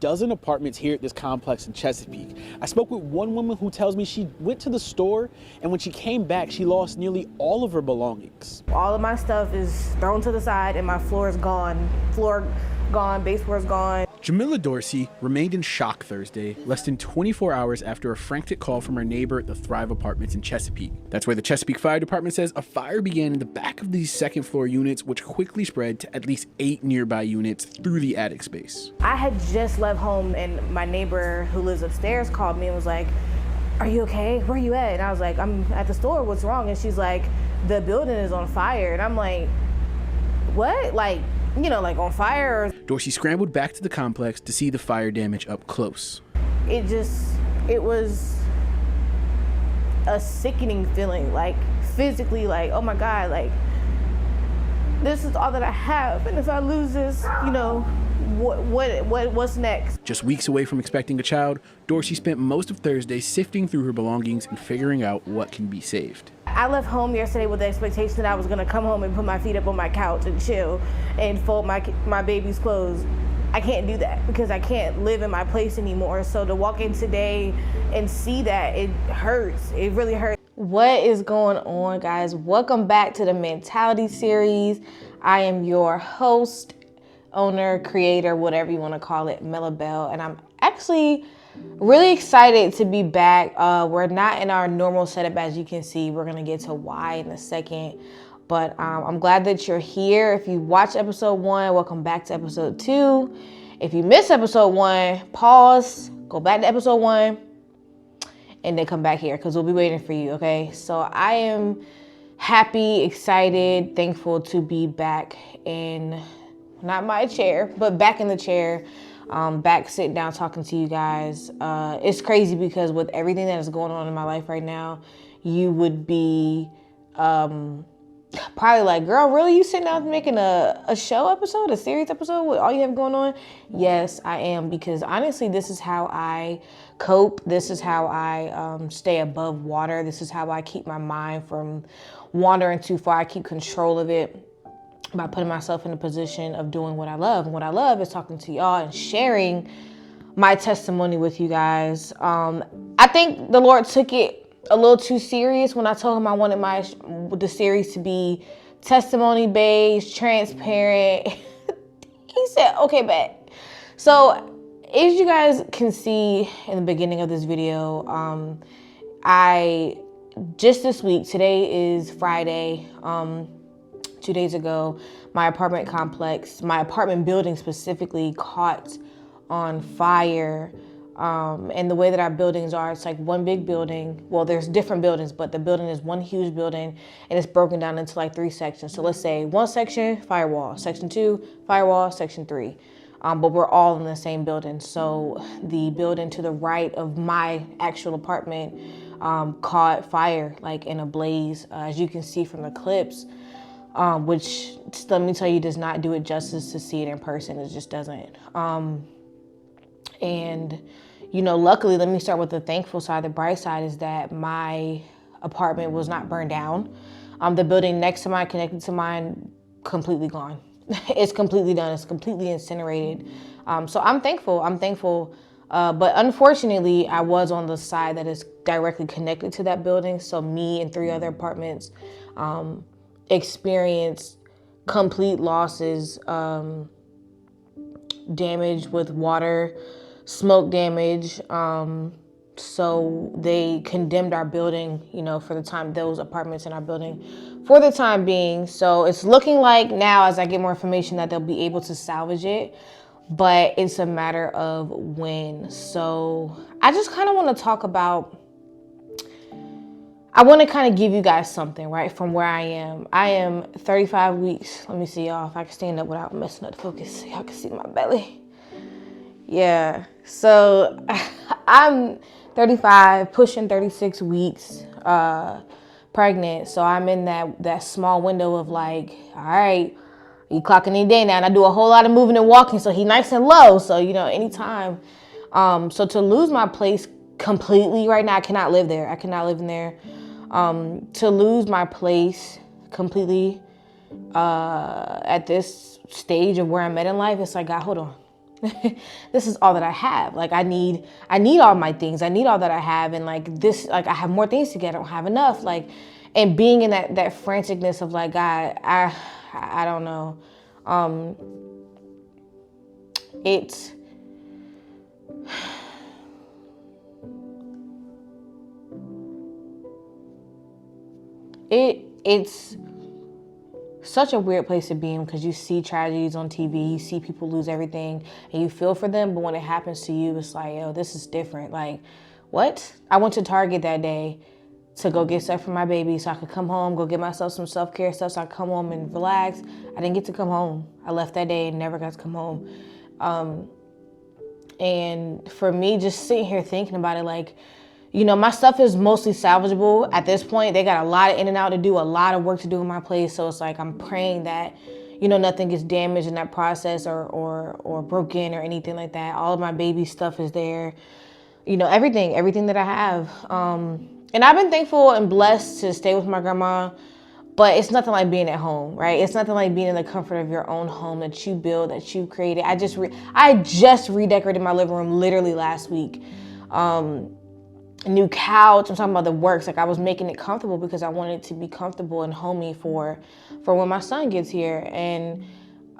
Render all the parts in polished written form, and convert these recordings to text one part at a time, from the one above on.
dozen apartments here at this complex in Chesapeake. I spoke with one woman who tells me she went to the store, and when she came back, she lost nearly all of her belongings. All of my stuff is thrown to the side and my floor is gone. Floor gone, baseboard's gone. Jamila Dorsey remained in shock Thursday, less than 24 hours after a frantic call from her neighbor at the Thrive Apartments in Chesapeake. That's where the Chesapeake Fire Department says a fire began in the back of these second floor units, which quickly spread to at least 8 nearby units through the attic space. I had just left home and my neighbor who lives upstairs called me and was like, "Are you okay? Where are you at?" And I was like, "I'm at the store, what's wrong?" And she's like, "The building is on fire." And I'm like, "What? Like, you know, like on fire?" Dorsey scrambled back to the complex to see the fire damage up close. It was a sickening feeling, like physically, like, oh my God, like this is all that I have. And if I lose this, you know, what's next? Just weeks away from expecting a child, Dorsey spent most of Thursday sifting through her belongings and figuring out what can be saved. I left home yesterday with the expectation that I was gonna come home and put my feet up on my couch and chill and fold my baby's clothes. I can't do that because I can't live in my place anymore. So to walk in today and see that, it hurts. It really hurts. What is going on, guys? Welcome back to the Mentality series. I am your host, owner, creator, whatever you want to call it, Meelabelle, and I'm actually really excited to be back. We're not in our normal setup, as you can see. We're gonna get to why in a second, but I'm glad that you're here. If you watched episode 1, welcome back to episode 2. If you missed episode 1, pause, go back to episode 1, and then come back here because we'll be waiting for you. Okay, so I am happy, excited, thankful to be back in not my chair, but back in the chair. Back sitting down talking to you guys. It's crazy because with everything that is going on in my life right now, you would be probably like, "Girl, really, you sitting down making a show episode, a series episode with all you have going on?" Yes, I am, because honestly, this is how I cope. This is how I stay above water. This is how I keep my mind from wandering too far. I keep control of it by putting myself in a position of doing what I love. And what I love is talking to y'all and sharing my testimony with you guys. I think the Lord took it a little too serious when I told him I wanted the series to be testimony based, transparent. He said, "Okay, bet." So as you guys can see in the beginning of this video, I just this week, today is Friday, 2 days ago, my apartment complex, my apartment building specifically, caught on fire. And the way that our buildings are, it's like one big building. Well, there's different buildings, but the building is one huge building, and it's broken down into like 3 sections. So let's say one section, firewall, section 2, firewall, section 3. But we're all in the same building. So the building to the right of my actual apartment caught fire, like in a blaze, as you can see from the clips. Which, let me tell you, does not do it justice to see it in person. It just doesn't. And, you know, luckily, let me start with the thankful side. The bright side is that my apartment was not burned down. The building next to mine, connected to mine, completely gone. It's completely done. It's completely incinerated. So I'm thankful. But unfortunately, I was on the side that is directly connected to that building. So me and 3 other apartments experienced complete losses, damage with water, smoke damage. So they condemned our building, you know, for the time, those apartments in our building for the time being. So it's looking like now, as I get more information, that they'll be able to salvage it, but it's a matter of when. So I just kind of want to talk about, I want to kind of give you guys something, right, from where I am. I am 35 weeks. Let me see, y'all, if I can stand up without messing up the focus. Y'all can see my belly. Yeah, so I'm 35, pushing 36 weeks pregnant. So I'm in that small window of like, all right, you clocking any day now. And I do a whole lot of moving and walking, so he nice and low. So, you know, anytime. So to lose my place completely right now, I cannot live there. I cannot live in there. To lose my place completely at this stage of where I'm at in life, it's like, God, hold on. this is all that I have. Like, I need all my things. I need all that I have. And like this, like I have more things to get. I don't have enough. Like, and being in that franticness of like, God, I don't know. It's such a weird place to be in, because you see tragedies on TV, you see people lose everything, and you feel for them. But when it happens to you, it's like, yo, this is different. Like, what? I went to Target that day to go get stuff for my baby so I could come home, go get myself some self-care stuff so I could come home and relax. I didn't get to come home. I left that day and never got to come home. And for me, just sitting here thinking about it, like, you know, my stuff is mostly salvageable at this point. They got a lot of in and out to do, a lot of work to do in my place. So it's like, I'm praying that, you know, nothing gets damaged in that process or broken or anything like that. All of my baby stuff is there. You know, everything that I have. And I've been thankful and blessed to stay with my grandma, but it's nothing like being at home, right? It's nothing like being in the comfort of your own home that you build, that you created. I just redecorated my living room literally last week. New couch. I'm talking about the works. Like, I was making it comfortable because I wanted it to be comfortable and homey for when my son gets here. And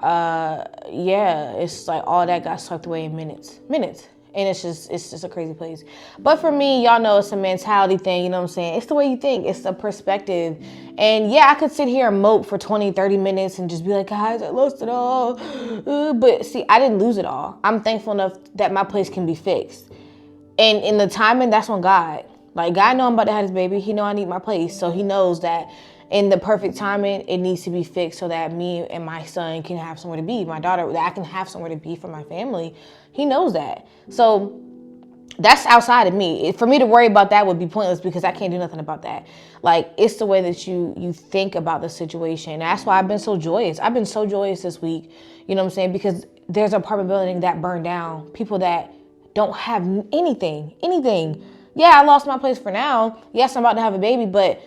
it's like all that got sucked away in minutes. And it's just a crazy place. But for me, y'all know it's a mentality thing, you know what I'm saying? It's the way you think. It's the perspective. And yeah, I could sit here and mope for 20, 30 minutes and just be like, guys, I lost it all. But see, I didn't lose it all. I'm thankful enough that my place can be fixed. And in the timing, that's on God. Like, God know I'm about to have this baby. He know I need my place. So he knows that in the perfect timing, it needs to be fixed so that me and my son can have somewhere to be. My daughter, that I can have somewhere to be for my family. He knows that. So that's outside of me. For me to worry about that would be pointless because I can't do nothing about that. Like, it's the way that you think about the situation. That's why I've been so joyous. I've been so joyous this week. You know what I'm saying? Because there's an apartment building that burned down. People that don't have anything. Yeah, I lost my place for now. Yes, I'm about to have a baby, but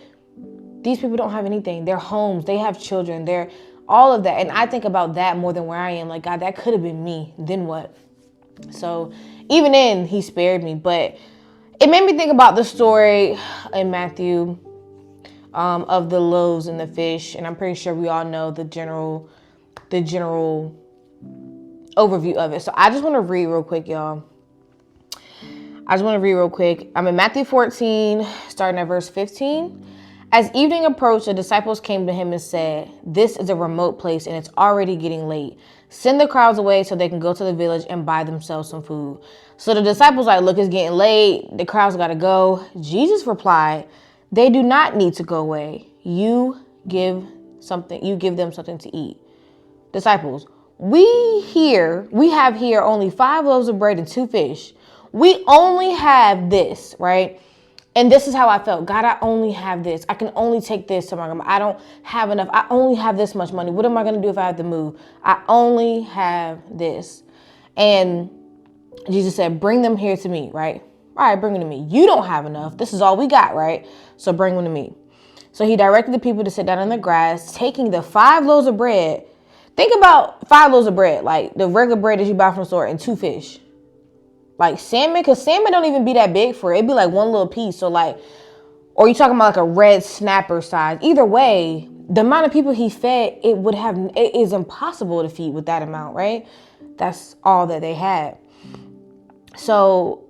these people don't have anything. Their homes, they have children, they're all of that. And I think about that more than where I am. Like, God, that could have been me. Then what? So even then, he spared me. But it made me think about the story in Matthew of the loaves and the fish. And I'm pretty sure we all know the general overview of it. So I just want to read real quick, y'all. I'm in Matthew 14, starting at verse 15. As evening approached, the disciples came to him and said, "This is a remote place and it's already getting late. Send the crowds away so they can go to the village and buy themselves some food." So the disciples like, "Look, it's getting late. The crowds got to go." Jesus replied, "They do not need to go away. You give them something to eat." Disciples, we have here only 5 loaves of bread and 2 fish. We only have this, right? And this is how I felt. God, I only have this. I can only take this to my grandma. I don't have enough. I only have this much money. What am I going to do if I have to move? I only have this. And Jesus said, "Bring them here to me," right? All right, bring them to me. You don't have enough. This is all we got, right? So bring them to me. So he directed the people to sit down in the grass, taking the 5 loaves of bread. Think about 5 loaves of bread, like the regular bread that you buy from the store, and 2 fish. Like salmon, because salmon don't even be that big for it. It'd be like one little piece. So like, or you talking about like a red snapper size. Either way, the amount of people he fed, it is impossible to feed with that amount, right? That's all that they had. So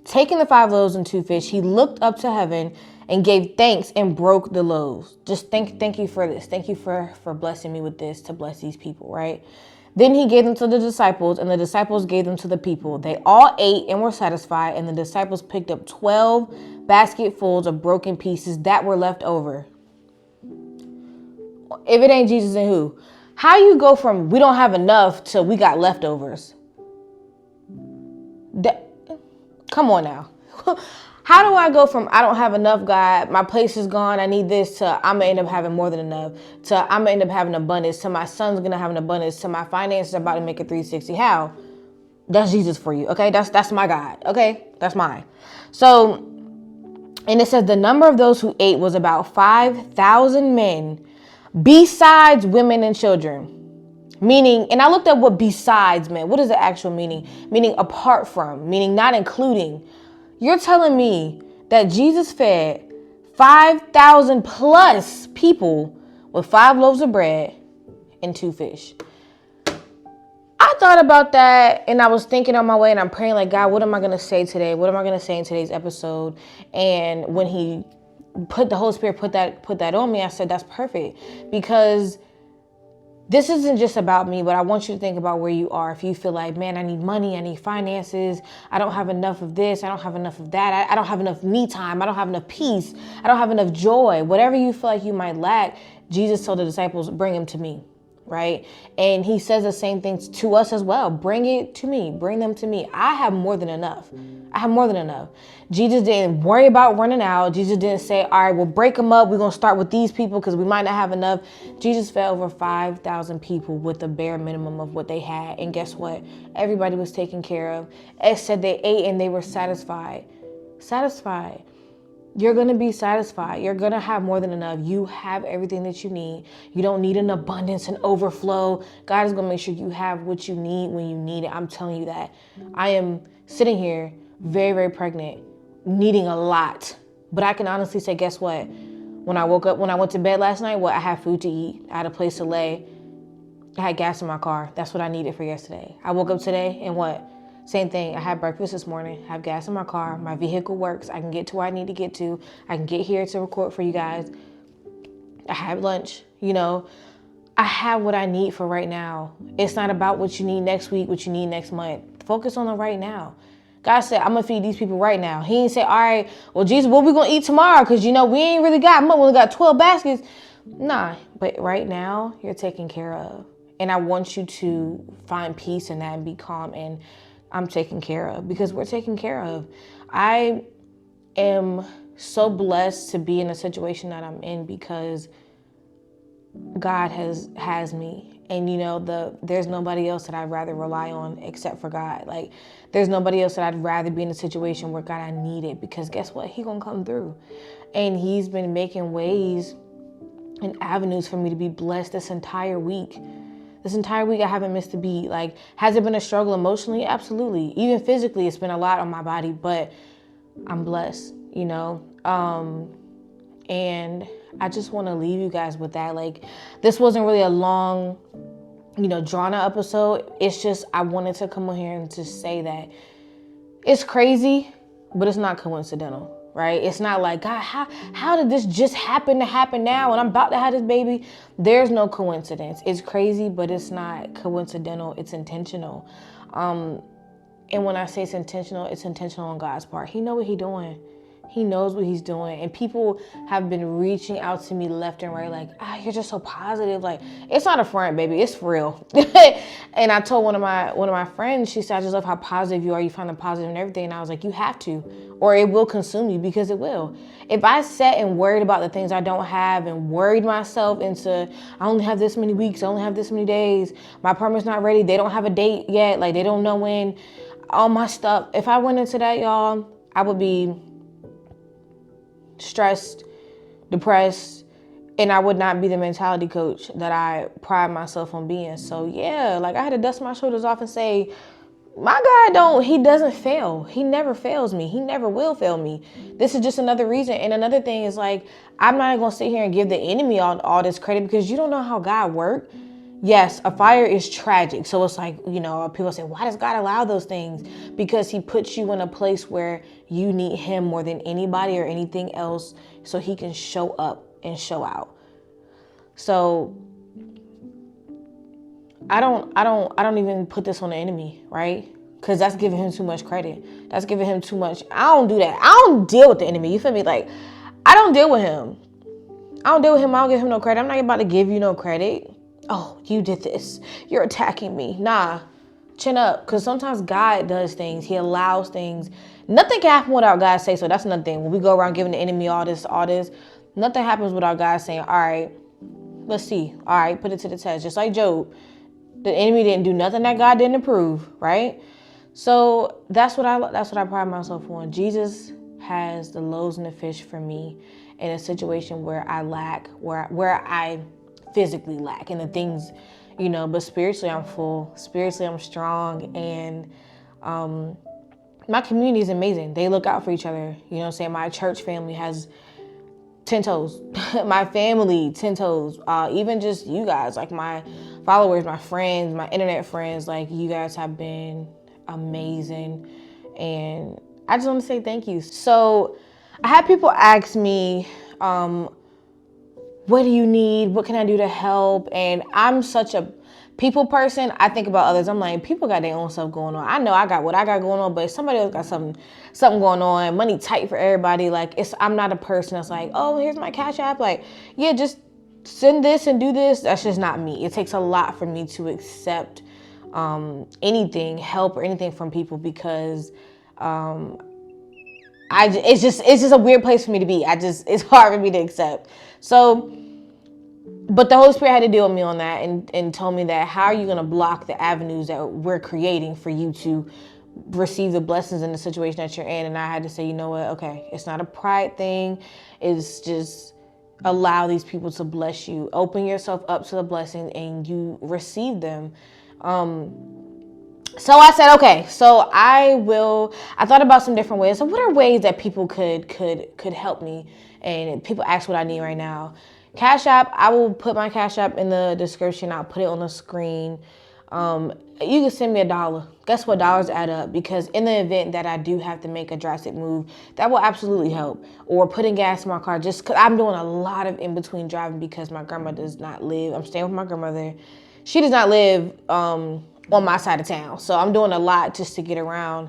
taking the 5 loaves and 2 fish, he looked up to heaven and gave thanks and broke the loaves. Just thank you for this. Thank you for blessing me with this to bless these people, right? Then he gave them to the disciples, and the disciples gave them to the people. They all ate and were satisfied, and the disciples picked up 12 basketfuls of broken pieces that were left over. If it ain't Jesus, then who? How you go from we don't have enough to we got leftovers? Come on now. How do I go from I don't have enough, God, my place is gone, I need this, to I'm going to end up having more than enough, to I'm going to end up having abundance, to my son's going to have an abundance, to my finances are about to make a 360? How? That's Jesus for you, okay? That's my God, okay? That's mine. So, and it says the number of those who ate was about 5,000 men, besides women and children. Meaning, and I looked up what besides meant. What is the actual meaning? Meaning apart from, meaning not including. You're telling me that Jesus fed 5,000 plus people with 5 loaves of bread and 2 fish. I thought about that and I was thinking on my way and I'm praying like, God, what am I going to say today? What am I going to say in today's episode? And when he put the Holy Spirit, put that on me, I said, that's perfect, because this isn't just about me, but I want you to think about where you are. If you feel like, man, I need money, I need finances, I don't have enough of this, I don't have enough of that, I don't have enough me time, I don't have enough peace, I don't have enough joy, whatever you feel like you might lack, Jesus told the disciples, bring him to me, right? And he says the same things to us as well. Bring it to me, bring them to me. I have more than enough. I have more than enough. Jesus didn't worry about running out. Jesus didn't say, all right, we'll break them up. We're going to start with these people because we might not have enough. Jesus fed over 5,000 people with the bare minimum of what they had. And guess what? Everybody was taken care of. It said they ate and they were satisfied. Satisfied. You're going to be satisfied. You're going to have more than enough. You have everything that you need. You don't need an abundance and overflow. God is going to make sure you have what you need when you need it. I'm telling you that. I am sitting here very, very pregnant, needing a lot. But I can honestly say, guess what? When I woke up, when I went to bed last night, I had food to eat. I had a place to lay. I had gas in my car. That's what I needed for yesterday. I woke up today and what? Same thing. I had breakfast this morning. I have gas in my car. My vehicle works. I can get to where I need to get to. I can get here to record for you guys. I have lunch. I have what I need for right now. It's not about what you need next week, what you need next month. Focus on the right now. God said, I'm going to feed these people right now. He didn't say, all right, well, Jesus, what we going to eat tomorrow? Because, we ain't really got much. We only got 12 baskets. Nah, but right now, you're taken care of. And I want you to find peace in that and be calm. And I'm taken care of because we're taken care of. I am so blessed to be in a situation that I'm in because God has me. And there's nobody else that I'd rather rely on except for God. Like, there's nobody else that I'd rather be in a situation where God, I need it, because guess what? He gonna come through. And he's been making ways and avenues for me to be blessed this entire week. This entire week I haven't missed a beat. Like, has it been a struggle emotionally? Absolutely. Even physically, it's been a lot on my body, but I'm blessed, and I just want to leave you guys with that. Like, this wasn't really a long, drawn out episode. It's just, I wanted to come on here and just say that it's crazy, but it's not coincidental, right? It's not like, God, how did this just happen now? And I'm about to have this baby. There's no coincidence. It's crazy, but it's not coincidental. It's intentional. And when I say it's intentional on God's part. He knows what he's doing. He knows what he's doing. And people have been reaching out to me left and right like, you're just so positive. Like, it's not a front, baby. It's for real. And I told one of my friends, she said, I just love how positive you are. You find the positive in everything. And I was like, you have to, or it will consume you, because it will. If I sat and worried about the things I don't have and worried myself into, I only have this many weeks, I only have this many days, my apartment's not ready, they don't have a date yet, like they don't know when, all my stuff. If I went into that, y'all, I would be stressed, depressed, and I would not be the mentality coach that I pride myself on being. So yeah, like I had to dust my shoulders off and say, my God he doesn't fail. He never fails me. He never will fail me. This is just another reason. And another thing is, like, I'm not going to sit here and give the enemy all this credit, because you don't know how God works. Yes, a fire is tragic. So it's like, people say, why does God allow those things? Because he puts you in a place where you need him more than anybody or anything else, so he can show up and show out. So I don't even put this on the enemy, right? Because that's giving him too much credit. That's giving him too much. I don't do that. I don't deal with the enemy. You feel me? Like, I don't deal with him. I don't give him no credit. I'm not about to give you no credit. Oh, you did this. You're attacking me. Nah, chin up. Because sometimes God does things. He allows things. Nothing can happen without God say so. That's another thing. When we go around giving the enemy all this, nothing happens without God saying, all right, let's see. All right, put it to the test. Just like Job. The enemy didn't do nothing that God didn't approve, right? So that's what I pride myself on. Jesus has the loaves and the fish for me in a situation where I lack, where I physically lack, and the things but spiritually I'm full. Spiritually I'm strong, and my community is amazing. They look out for each other. You know what I'm saying? My church family has 10 toes. My family, 10 toes. Even just you guys, like my followers, my friends, my internet friends, like you guys have been amazing. And I just want to say thank you. So I had people ask me, what do you need? What can I do to help? And I'm such a people person. I think about others. I'm like, people got their own stuff going on. I know I got what I got going on, but somebody else got something going on. Money tight for everybody. Like, I'm not a person that's like, oh, here's my Cash App. Like, yeah, just send this and do this. That's just not me. It takes a lot for me to accept anything, help or anything from people, because it's just a weird place for me to be. It's hard for me to accept. So, but the Holy Spirit had to deal with me on that and told me that, how are you going to block the avenues that we're creating for you to receive the blessings in the situation that you're in? And I had to say, you know what? Okay, it's not a pride thing. It's just allow these people to bless you. Open yourself up to the blessing and you receive them. So I said, okay, so I thought about some different ways. So what are ways that people could help me? And people ask what I need right now. Cash App, I will put my Cash App in the description. I'll put it on the screen. You can send me $1. Guess what? Dollars add up, because in the event that I do have to make a drastic move, that will absolutely help. Or putting gas in my car, just because I'm doing a lot of in-between driving because my grandma does not live. I'm staying with my grandmother. She does not live on my side of town. So I'm doing a lot just to get around.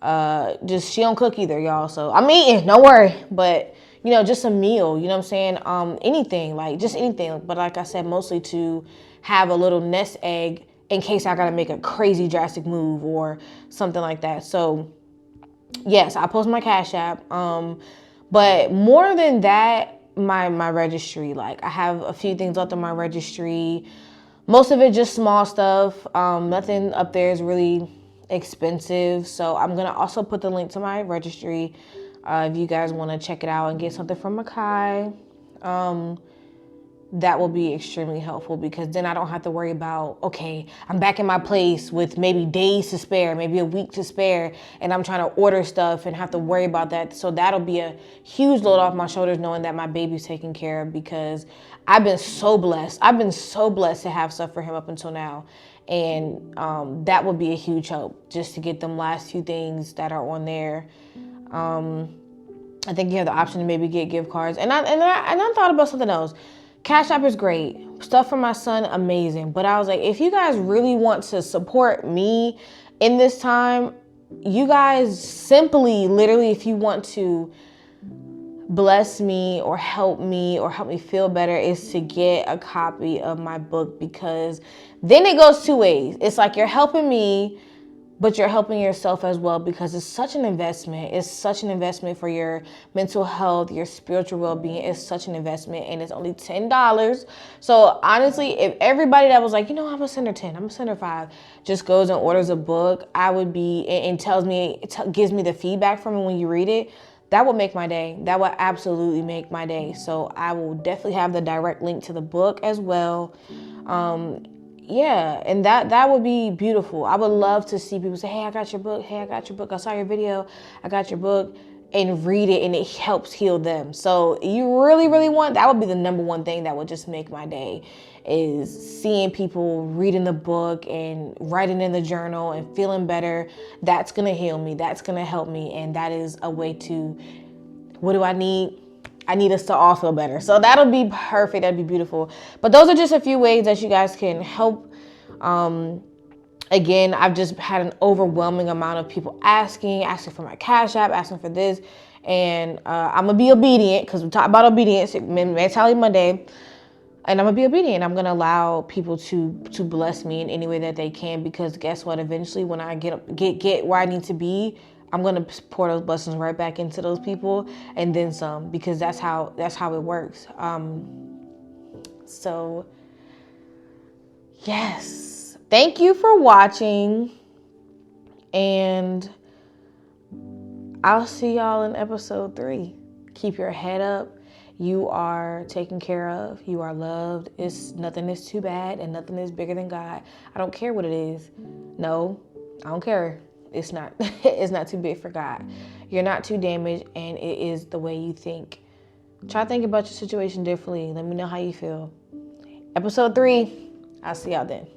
She don't cook either, y'all. So I'm eating, don't worry. But, just a meal, you know what I'm saying? Anything, like just anything. But like I said, mostly to have a little nest egg in case I got to make a crazy drastic move or something like that. So yes, I post my Cash App. But more than that, my registry, like I have a few things left on my registry. Most of it just small stuff. Nothing up there is really expensive. So I'm going to also put the link to my registry if you guys want to check it out and get something from Makai. That will be extremely helpful, because then I don't have to worry about, okay, I'm back in my place with maybe days to spare, maybe a week to spare, and I'm trying to order stuff and have to worry about that. So that'll be a huge load off my shoulders, knowing that my baby's taken care of, because I've been so blessed. I've been so blessed to have stuff for him up until now. And that would be a huge help, just to get them last few things that are on there. I think you have the option to maybe get gift cards. And I thought about something else. Cash App is great. Stuff for my son, amazing. But I was like, if you guys really want to support me in this time, you guys simply, literally, if you want to bless me or help me feel better, is to get a copy of my book, because then it goes two ways. It's like you're helping me, but you're helping yourself as well, because it's such an investment. It's such an investment for your mental health, your spiritual well-being. It's such an investment, and it's only $10. So honestly, if everybody that was like, I'm gonna send her 10, I'm gonna send her 5, just goes and orders a book, I would be, and tells me, gives me the feedback from it when you read it, that would make my day. That would absolutely make my day. So I will definitely have the direct link to the book as well. Yeah, and that would be beautiful. I would love to see people say, hey, I got your book. Hey, I got your book. I saw your video. I got your book. And read it, and it helps heal them. So you really, really want, that would be the number one thing that would just make my day, is seeing people reading the book and writing in the journal and feeling better. That's going to heal me. That's going to help me. And that is a way to, what do I need? I need us to all feel better. So that'll be perfect. That'd be beautiful. But those are just a few ways that you guys can help. Again, I've just had an overwhelming amount of people asking for my Cash App, asking for this. And I'm going to be obedient, because we talked about obedience, Mentality Monday. And I'm going to be obedient. I'm going to allow people to bless me in any way that they can, because guess what? Eventually, when I get where I need to be, I'm going to pour those blessings right back into those people, and then some, because that's how it works. So yes, thank you for watching, and I'll see y'all in episode 3. Keep your head up. You are taken care of. You are loved. Nothing is too bad and nothing is bigger than God. I don't care what it is. No, I don't care. It's not it's not too big for God. You're not too damaged, and it is the way you think. Try to think about your situation differently. Let me know how you feel. Episode 3, I'll see y'all then.